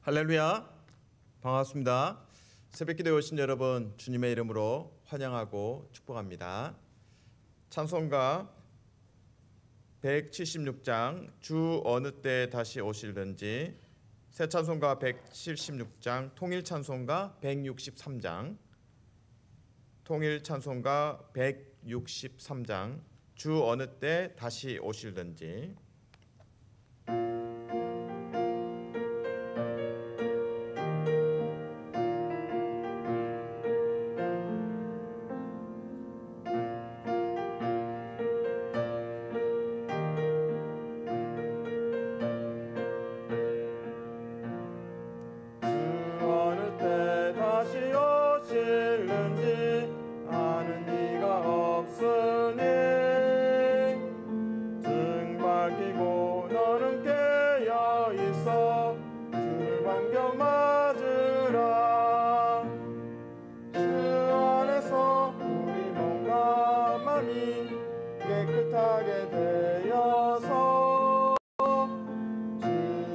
할렐루야, 반갑습니다. 새벽기도에 오신 여러분 주님의 이름으로 환영하고 축복합니다. 찬송가 176장 주 어느 때 다시 오실는지, 새 찬송가 176장, 통일 찬송가 163장, 통일 찬송가 163장 주 어느 때 다시 오실는지. 깨끗하게 되어서 주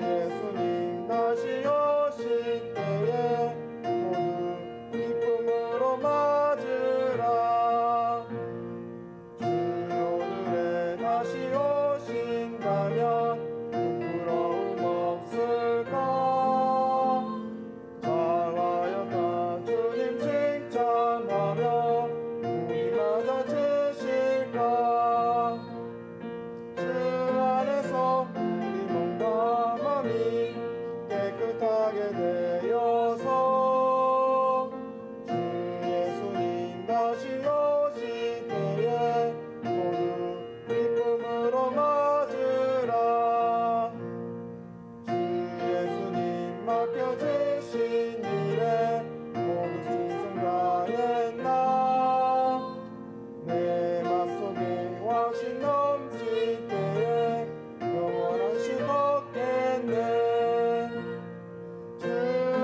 예수님 다시 오실 때에 모두 기쁨으로 맞으라. 주 오늘에 다시 오신다면 부끄러움 없을까? 자하였다 주님 칭찬하며 우리 맞아 주실까? 주 안에서 우리 몸과 마음이 깨끗하게 되어서 주 예수님 다시 오실 때에 모두 기쁨으로 맞으라. 주 예수님 맡겨주신 일에 모두 충성 다했나? 내 맘속에 확신 넘칠 때에 영원한 쉼 얻겠네. 주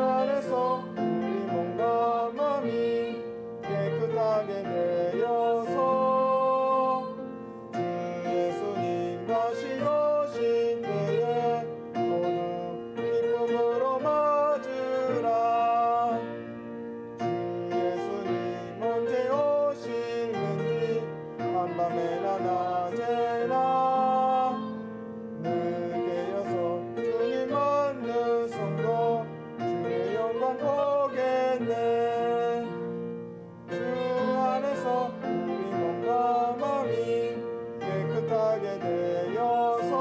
안에서 우리 몸과 마음이 깨끗하게 되어서 주 예수님 다시 오실 때에 모두 기쁨으로 맞으라. 주 예수님 언제 오실는지 한밤에나 낮에나 늦게여서 주님 맞는 성도 주의 영광 보겠네. 주 안에서 우리 몸과 마음이 깨끗하게 되어서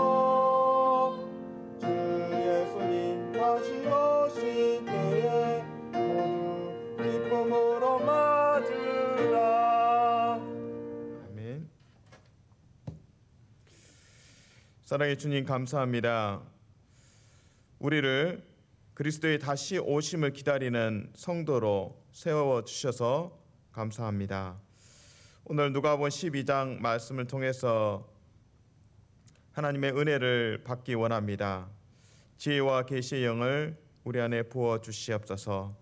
주 예수님 다시 오실 때에 모두 기쁨으로 맞으라. 아멘. 사랑의 주님, 감사합니다. 우리를 그리스도의 다시 오심을 기다리는 성도로 세워주셔서 감사합니다. 오늘 누가복음 12장 말씀을 통해서 하나님의 은혜를 받기 원합니다. 지혜와 계시의 영을 우리 안에 부어 주시옵소서.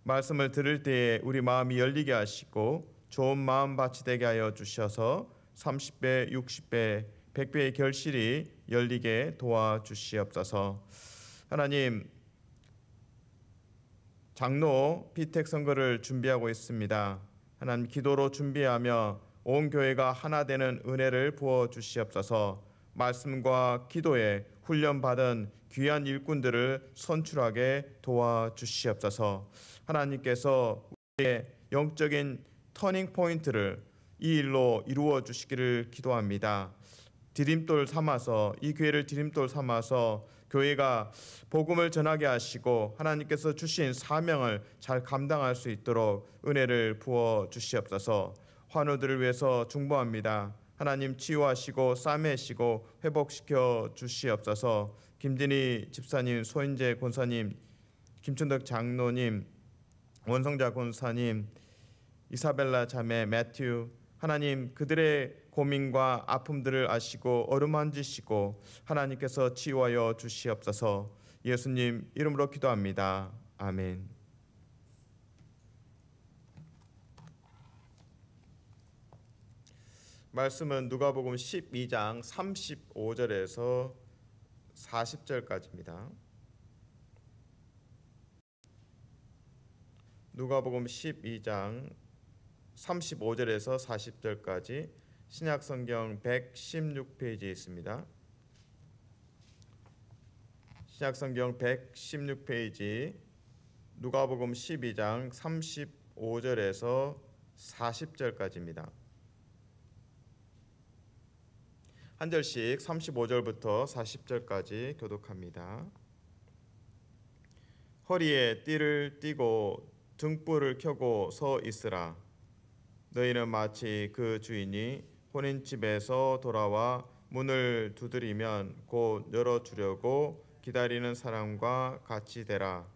말씀을 들을 때에 우리 마음이 열리게 하시고 좋은 마음밭이 되게 하여 주셔서 30배, 60배, 100배의 결실이 열리게 도와주시옵소서. 하나님, 장로 피택 선거를 준비하고 있습니다. 하나님, 기도로 준비하며 온 교회가 하나 되는 은혜를 부어 주시옵소서. 말씀과 기도에 훈련받은 귀한 일꾼들을 선출하게 도와주시옵소서. 하나님께서 우리의 영적인 터닝 포인트를 이 일로 이루어 주시기를 기도합니다. 디딤돌 삼아서, 이 교회를 디딤돌 삼아서 교회가 복음을 전하게 하시고 하나님께서 주신 사명을 잘 감당할 수 있도록 은혜를 부어 주시옵소서. 환우들을 위해서 중보합니다. 하나님, 치유하시고 싸매시고 회복시켜 주시옵소서. 김진희 집사님, 소인재 권사님, 김춘덕 장로님, 원성자 권사님, 이사벨라 자매, 매튜, 하나님, 그들의 고민과 아픔들을 아시고 어루만지시고 하나님께서 치유하여 주시옵소서. 예수님 이름으로 기도합니다. 아멘. 말씀은 누가복음 12장 35절에서 40절까지입니다. 누가복음 12장 35절에서 40절까지 신약성경 116페이지에 있습니다. 신약성경 116페이지 누가복음 12장 35절에서 40절까지입니다. 한 절씩 35절부터 40절까지 교독합니다. 허리에 띠를 띠고 등불을 켜고 서 있으라. 너희는 마치 그 주인이 혼인집에서 돌아와 문을 두드리면 곧 열어주려고 기다리는 사람과 같이 되라.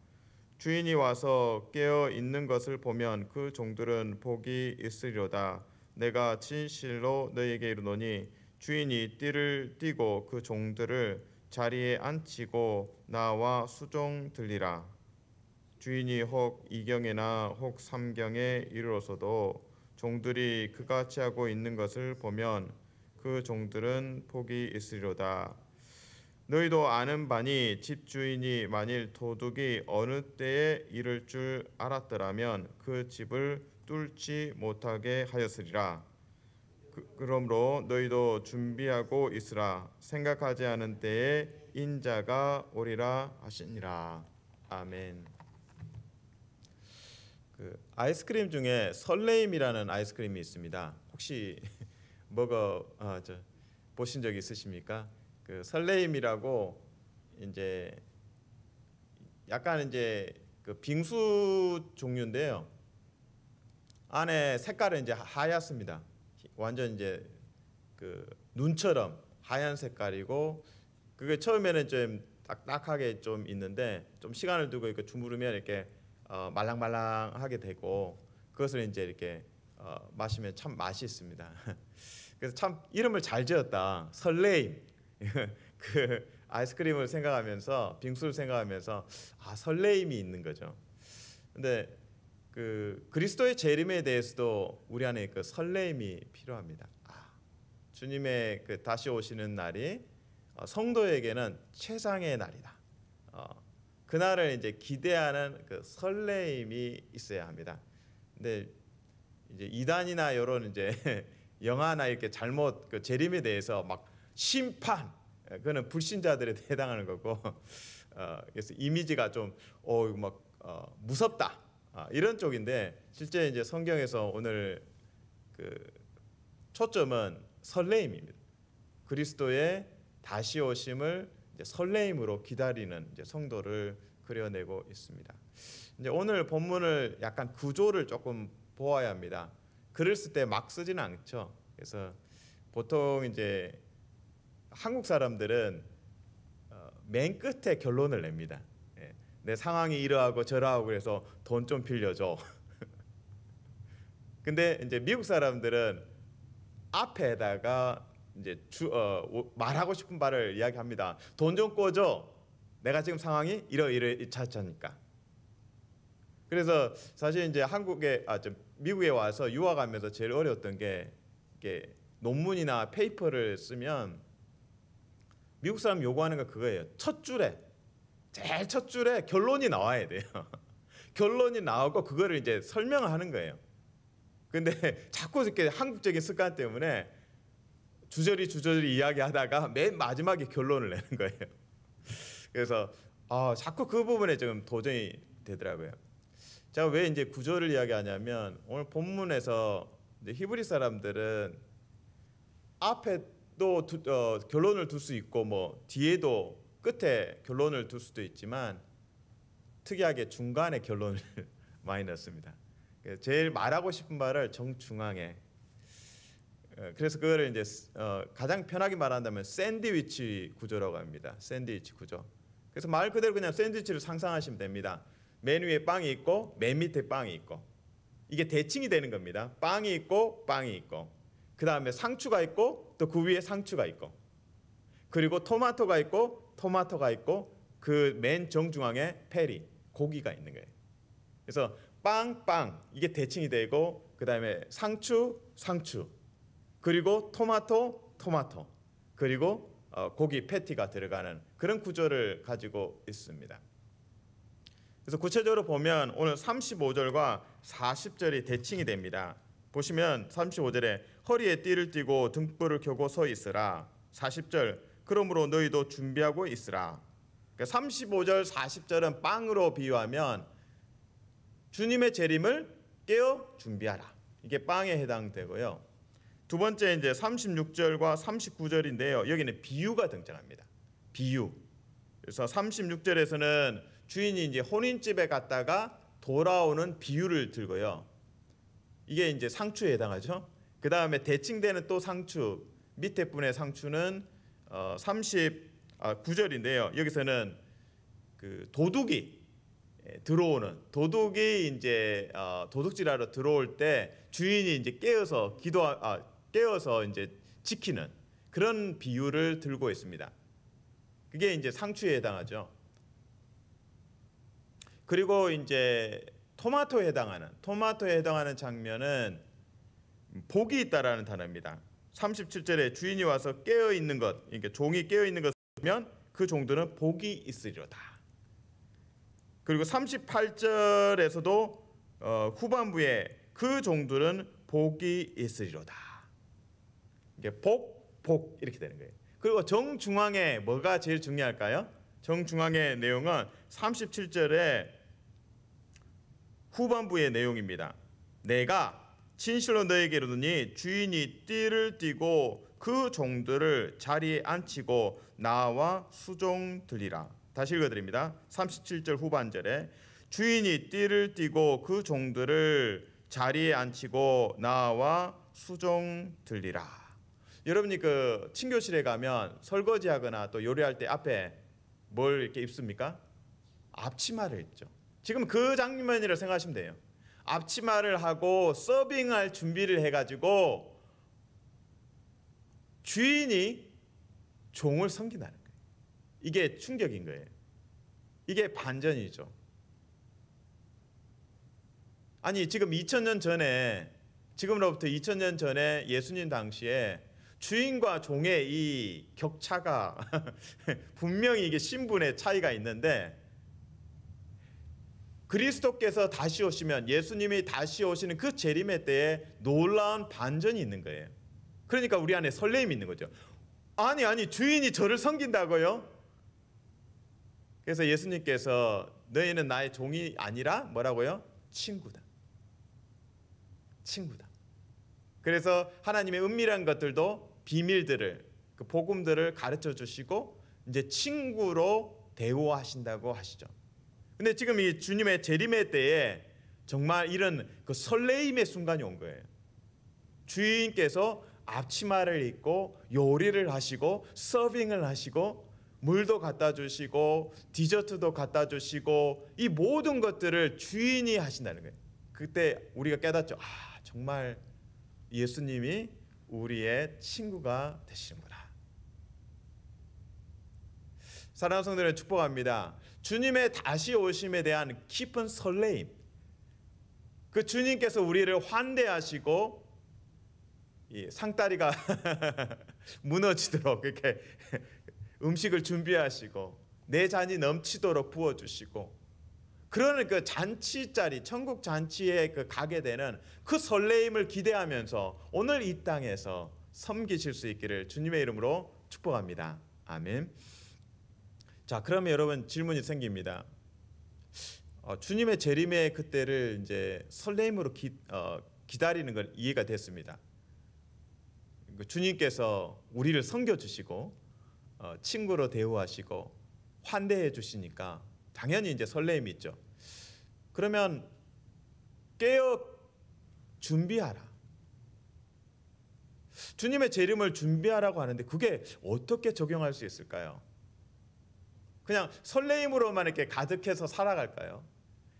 주인이 와서 깨어 있는 것을 보면 그 종들은 복이 있으리로다. 내가 진실로 너희에게 이르노니 주인이 띠를 띠고 그 종들을 자리에 앉히고 나와 수종 들리라. 주인이 혹 2경이나 혹 3경에 이르러서도 종들이 그같이 하고 있는 것을 보면 그 종들은 복이 있으리로다. 너희도 아는 바니 집주인이 만일 도둑이 어느 때에 이를 줄 알았더라면 그 집을 뚫지 못하게 하였으리라. 그러므로 너희도 준비하고 있으라. 생각하지 않은 때에 인자가 오리라 하시니라. 아멘. 아이스크림 중에 설레임이라는 아이스크림이 있습니다. 혹시 보신 적 있으십니까? 그 설레임이라고 이제 약간 이제 그 빙수 종류인데요. 안에 색깔은 이제 하얗습니다. 완전 이제 그 눈처럼 하얀 색깔이고 그게 처음에는 좀 딱딱하게 좀 있는데 좀 시간을 두고 이렇게 주무르면 이렇게 말랑말랑하게 되고 그것을 이제 이렇게 마시면 참 맛이 있습니다. 그래서 참 이름을 잘 지었다. 설레임. 그 아이스크림을 생각하면서 빙수를 생각하면서 설레임이 있는 거죠. 근데 그 그리스도의 재림에 대해서도 우리 안에 그 설레임이 필요합니다. 주님의 그 다시 오시는 날이 성도에게는 최상의 날이다. 그날을 이제 기대하는 그 설레임이 있어야 합니다. 근데 이제 이단이나 이런 이제 영화나 이렇게 잘못 그 재림에 대해서 막 심판, 그거는 불신자들에 해당하는 거고, 그래서 이미지가 좀 무섭다 이런 쪽인데 실제 이제 성경에서 오늘 그 초점은 설레임입니다. 그리스도의 다시 오심을 이제 설레임으로 기다리는 이제 성도를 그려내고 있습니다. 이제 오늘 본문을 약간 구조를 조금 보아야 합니다. 글을 쓸 때 막 쓰지는 않죠. 그래서 보통 이제 한국 사람들은 맨 끝에 결론을 냅니다. 내 상황이 이러하고 저러하고 그래서 돈 좀 빌려줘. 근데 이제 미국 사람들은 앞에다가 이제 말하고 싶은 바를 이야기합니다. 돈 좀 꿔줘. 내가 지금 상황이 이러이러하니까. 그래서 사실 이제 미국에 와서 유학하면서 제일 어려웠던 게 이게 논문이나 페이퍼를 쓰면 미국 사람 요구하는 거 그거예요. 제일 첫 줄에 결론이 나와야 돼요. 결론이 나오고 그거를 이제 설명을 하는 거예요. 근데 자꾸 이렇게 한국적인 습관 때문에 주저리 이야기하다가 맨 마지막에 결론을 내는 거예요. 그래서 자꾸 그 부분에 좀 도전이 되더라고요. 제가 왜 이제 구조를 이야기하냐면 오늘 본문에서 이제 히브리 사람들은 앞에도 결론을 둘 수 있고 뭐 뒤에도 끝에 결론을 둘 수도 있지만 특이하게 중간에 결론을 많이 넣습니다. 제일 말하고 싶은 말을 정중앙에. 그래서 그거를 이제 가장 편하게 말한다면 샌드위치 구조라고 합니다. 샌드위치 구조. 그래서 말 그대로 그냥 샌드위치를 상상하시면 됩니다. 맨 위에 빵이 있고 맨 밑에 빵이 있고 이게 대칭이 되는 겁니다. 빵이 있고 빵이 있고 그 다음에 상추가 있고 또 그 위에 상추가 있고 그리고 토마토가 있고 그 맨 정중앙에 페리 고기가 있는 거예요. 그래서 빵 이게 대칭이 되고 그 다음에 상추 그리고 토마토 그리고 고기 패티가 들어가는 그런 구조를 가지고 있습니다. 그래서 구체적으로 보면 오늘 35절과 40절이 대칭이 됩니다. 보시면 35절에 허리에 띠를 띠고 등불을 켜고 서 있으라. 40절 그러므로 너희도 준비하고 있으라. 그러니까 35절 40절은 빵으로 비유하면 주님의 재림을 깨어 준비하라. 이게 빵에 해당되고요. 두 번째 이제 36절과 39절인데요. 여기는 비유가 등장합니다. 비유. 그래서 36절에서는 주인이 이제 혼인집에 갔다가 돌아오는 비유를 들고요. 이게 이제 상추에 해당하죠. 그 다음에 대칭되는 또 상추, 밑에 분의 상추는 39절인데요. 여기서는 그 도둑이 들어오는, 도둑이 이제 도둑질하러 들어올 때 주인이 이제 깨어서 이제 지키는 그런 비유를 들고 있습니다. 그게 이제 상추에 해당하죠. 그리고 이제 토마토에 해당하는 장면은 복이 있다라는 단어입니다. 37절에 주인이 와서 깨어 있는 것, 그러니까 종이 깨어 있는 것을 보면 그 종들은 복이 있으리로다. 그리고 38절에서도 후반부에 그 종들은 복이 있으리로다. 이게 복 이렇게 되는 거예요. 그리고 정중앙에 뭐가 제일 중요할까요? 정중앙의 내용은 37절에 후반부의 내용입니다. 내가 진실로 너에게 이르노니 주인이 띠를 띠고 그 종들을 자리에 앉히고 나와 수종들리라. 다시 읽어드립니다. 37절 후반절에 주인이 띠를 띠고 그 종들을 자리에 앉히고 나와 수종들리라. 여러분이 그 친교실에 가면 설거지하거나 또 요리할 때 앞에 뭘 이렇게 입습니까? 앞치마를 입죠. 지금 그 장면이라고 생각하시면 돼요. 앞치마를 하고 서빙할 준비를 해가지고 주인이 종을 섬긴다는 거예요. 이게 충격인 거예요. 이게 반전이죠. 아니 지금 2000년 전에, 지금으로부터 2000년 전에 예수님 당시에 주인과 종의 이 격차가 분명히 이게 신분의 차이가 있는데, 그리스도께서 다시 오시면, 예수님이 다시 오시는 그 재림의 때에 놀라운 반전이 있는 거예요. 그러니까 우리 안에 설렘이 있는 거죠. 아니 주인이 저를 섬긴다고요? 그래서 예수님께서 너희는 나의 종이 아니라 뭐라고요? 친구다. 그래서 하나님의 은밀한 것들도, 비밀들을, 그 복음들을 가르쳐 주시고 이제 친구로 대우하신다고 하시죠. 근데 지금 이 주님의 재림의 때에 정말 이런 그 설레임의 순간이 온 거예요. 주인께서 앞치마를 입고 요리를 하시고 서빙을 하시고 물도 갖다 주시고 디저트도 갖다 주시고 이 모든 것들을 주인이 하신다는 거예요. 그때 우리가 깨닫죠. 정말 예수님이 우리의 친구가 되시는구나. 사랑하는 성도들 축복합니다. 주님의 다시 오심에 대한 깊은 설레임, 그 주님께서 우리를 환대하시고 이 상다리가 무너지도록 이렇게 음식을 준비하시고 내 잔이 넘치도록 부어주시고, 그러는 그 잔치자리, 천국 잔치에 그 가게 되는 그 설레임을 기대하면서 오늘 이 땅에서 섬기실 수 있기를 주님의 이름으로 축복합니다. 아멘. 자, 그러면 여러분 질문이 생깁니다. 주님의 재림의 그때를 이제 설레임으로 기다리는 건 이해가 됐습니다. 주님께서 우리를 섬겨주시고 친구로 대우하시고 환대해 주시니까 당연히 이제 설레임이 있죠. 그러면 깨어 준비하라. 주님의 재림을 준비하라고 하는데 그게 어떻게 적용할 수 있을까요? 그냥 설레임으로만 이렇게 가득해서 살아갈까요?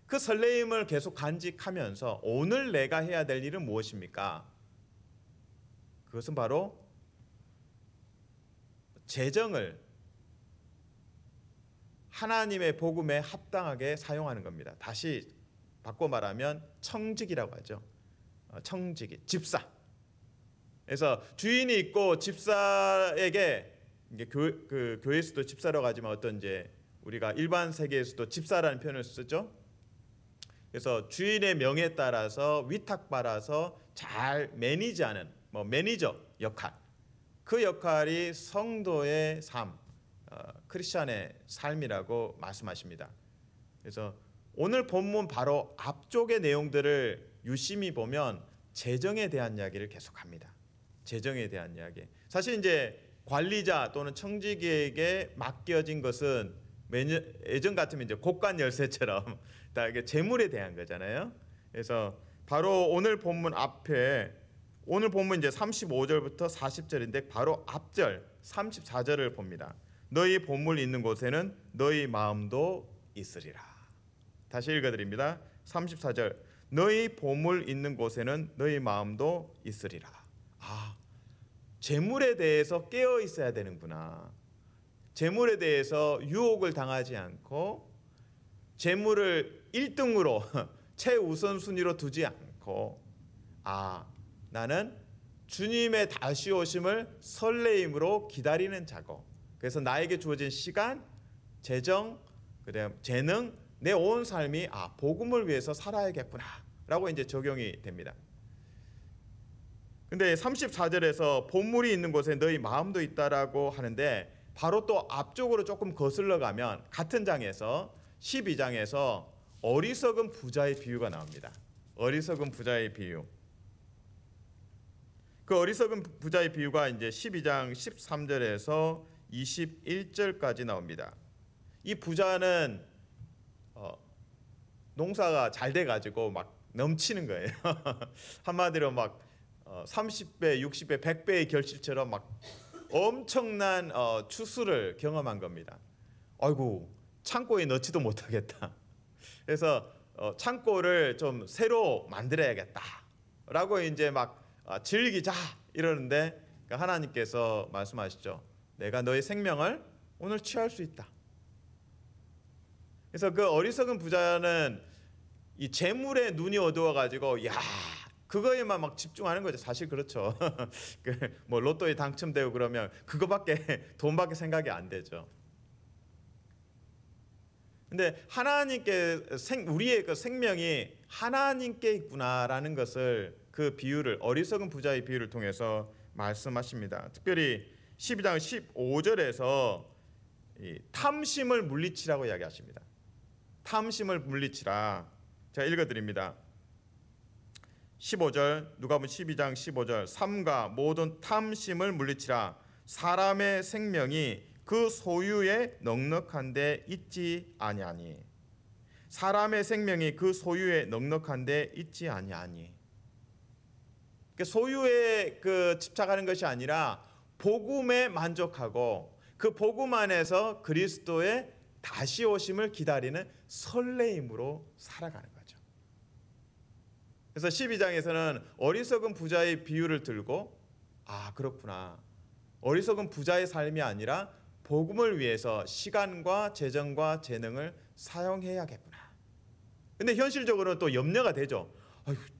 그 설레임을 계속 간직하면서 오늘 내가 해야 될 일은 무엇입니까? 그것은 바로 재정을 하나님의 복음에 합당하게 사용하는 겁니다. 다시 바꿔 말하면 청직이라고 하죠. 청직이, 집사. 그래서 주인이 있고 집사에게, 이게 교회에서도 집사라고 하지만 어떤 이제 우리가 일반 세계에서도 집사라는 표현을 쓰죠. 그래서 주인의 명에 따라서 위탁받아서 잘 매니지하는 매니저 역할, 그 역할이 성도의 삶, 크리스천의 삶이라고 말씀하십니다. 그래서 오늘 본문 바로 앞쪽의 내용들을 유심히 보면 재정에 대한 이야기를 계속합니다. 재정에 대한 이야기. 사실 이제 관리자 또는 청지기에게 맡겨진 것은 예전 같으면 이제 곡간 열쇠처럼 다 이게 재물에 대한 거잖아요. 그래서 바로 오늘 본문 앞에 오늘 본문 이제 35절부터 40절인데 바로 앞절 34절을 봅니다. 너희 보물 있는 곳에는 너희 마음도 있으리라. 다시 읽어드립니다. 34절 너희 보물 있는 곳에는 너희 마음도 있으리라. 재물에 대해서 깨어 있어야 되는구나. 재물에 대해서 유혹을 당하지 않고 재물을 1등으로 최우선순위로 두지 않고 나는 주님의 다시 오심을 설레임으로 기다리는 자고, 그래서 나에게 주어진 시간, 재정, 그다음 재능, 내 온 삶이 복음을 위해서 살아야겠구나라고 이제 적용이 됩니다. 근데 34절에서 보물이 있는 곳에 너희 마음도 있다라고 하는데 바로 또 앞쪽으로 조금 거슬러 가면 같은 장에서 12장에서 어리석은 부자의 비유가 나옵니다. 어리석은 부자의 비유. 그 어리석은 부자의 비유가 이제 12장 13절에서 21절까지 나옵니다. 이 부자는 농사가 잘 돼가지고 막 넘치는 거예요. 한마디로 막 30배, 60배, 100배의 결실처럼 막 엄청난 추수를 경험한 겁니다. 아이고 창고에 넣지도 못하겠다. 그래서 창고를 좀 새로 만들어야겠다라고 이제 막 즐기자 이러는데 하나님께서 말씀하시죠. 내가 너의 생명을 오늘 취할 수 있다. 그래서 그 어리석은 부자는 이 재물에 눈이 어두워가지고 그거에만 막 집중하는 거죠. 사실 그렇죠. 뭐 로또에 당첨되고 그러면 그거밖에 돈밖에 생각이 안 되죠. 근데 하나님께 우리의 그 생명이 하나님께 있구나라는 것을 그 비유를 어리석은 부자의 비유를 통해서 말씀하십니다. 특별히 12장 15절에서 탐심을 물리치라고 이야기하십니다. 탐심을 물리치라. 제가 읽어드립니다. 15절 누가복음 12장 15절 삼가 모든 탐심을 물리치라. 사람의 생명이 그 소유에 넉넉한데 있지 아니하니. 사람의 생명이 그 소유에 넉넉한데 있지 아니하니. 소유에 집착하는 것이 아니라 복음에 만족하고 그 복음 안에서 그리스도의 다시 오심을 기다리는 설레임으로 살아가는 거죠. 그래서 12장에서는 어리석은 부자의 비유를 들고 그렇구나. 어리석은 부자의 삶이 아니라 복음을 위해서 시간과 재정과 재능을 사용해야겠구나. 근데 현실적으로는 또 염려가 되죠.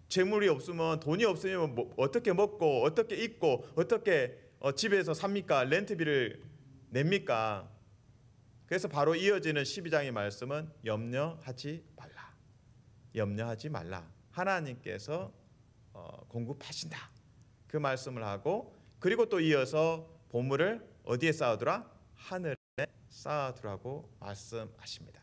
재물이 없으면 돈이 없으면 어떻게 먹고 어떻게 입고 어떻게 집에서 삽니까? 렌트비를 냅니까? 그래서 바로 이어지는 12장의 말씀은 염려하지 말라. 염려하지 말라. 하나님께서 공급하신다. 그 말씀을 하고 그리고 또 이어서 보물을 어디에 쌓아두라? 하늘에 쌓아두라고 말씀하십니다.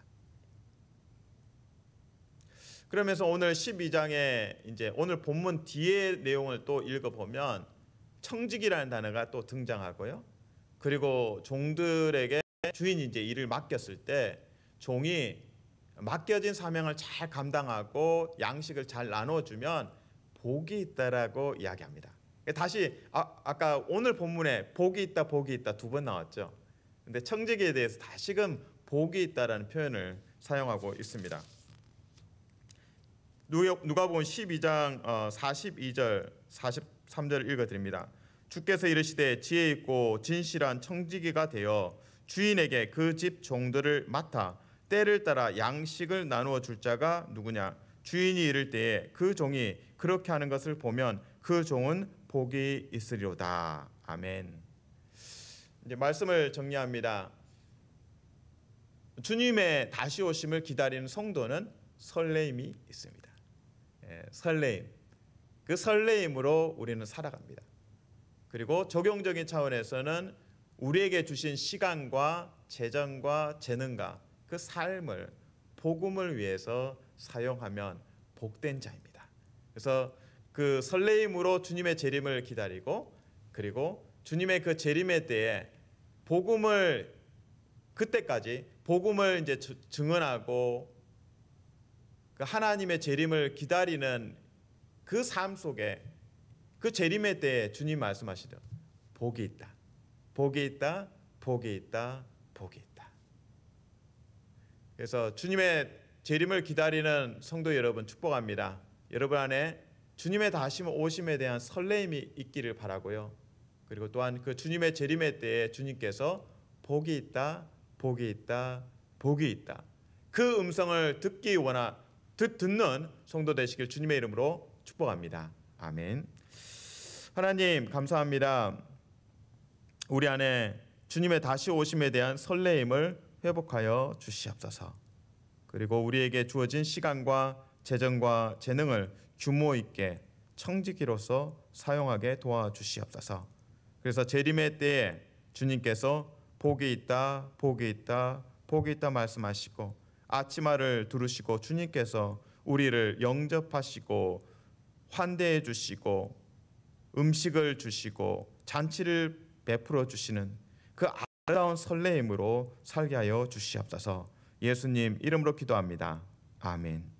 그러면서 오늘 12장에 이제 오늘 본문 뒤의 내용을 또 읽어보면 청직이라는 단어가 또 등장하고요. 그리고 종들에게 주인이 이제 일을 맡겼을 때 종이 맡겨진 사명을 잘 감당하고 양식을 잘 나눠주면 복이 있다라고 이야기합니다. 다시 아까 오늘 본문에 복이 있다 두 번 나왔죠. 근데 청지기에 대해서 다시금 복이 있다라는 표현을 사용하고 있습니다. 누가복음 12장 42절 43절 읽어드립니다. 주께서 이르시되 지혜 있고 진실한 청지기가 되어 주인에게 그 집 종들을 맡아 때를 따라 양식을 나누어 줄 자가 누구냐? 주인이 이를 때에 그 종이 그렇게 하는 것을 보면 그 종은 복이 있으리로다. 아멘. 이제 말씀을 정리합니다. 주님의 다시 오심을 기다리는 성도는 설레임이 있습니다. 설레임. 그 설레임으로 우리는 살아갑니다. 그리고 적용적인 차원에서는 우리에게 주신 시간과 재정과 재능과 그 삶을 복음을 위해서 사용하면 복된 자입니다. 그래서 그 설레임으로 주님의 재림을 기다리고, 그리고 주님의 그 재림의 때에 복음을, 그때까지 복음을 이제 증언하고 그 하나님의 재림을 기다리는 그 삶 속에, 그 재림의 때에 주님 말씀하시죠. 복이 있다. 복이 있다. 복이 있다. 복이 있다. 그래서 주님의 재림을 기다리는 성도 여러분 축복합니다. 여러분 안에 주님의 다시 오심에 대한 설레임이 있기를 바라고요. 그리고 또한 그 주님의 재림의 때에 주님께서 복이 있다. 복이 있다. 복이 있다. 그 음성을 듣는 성도 되시길 주님의 이름으로 축복합니다. 아멘. 하나님 감사합니다. 우리 안에 주님의 다시 오심에 대한 설레임을 회복하여 주시옵소서. 그리고 우리에게 주어진 시간과 재정과 재능을 규모 있게 청지기로서 사용하게 도와주시옵소서. 그래서 재림의 때에 주님께서 복이 있다, 복이 있다, 복이 있다 말씀하시고 아침마를 두르시고 주님께서 우리를 영접하시고 환대해 주시고 음식을 주시고 잔치를 베풀어 주시는 그 아름다운 설레임으로 살게 하여 주시옵소서. 예수님 이름으로 기도합니다. 아멘.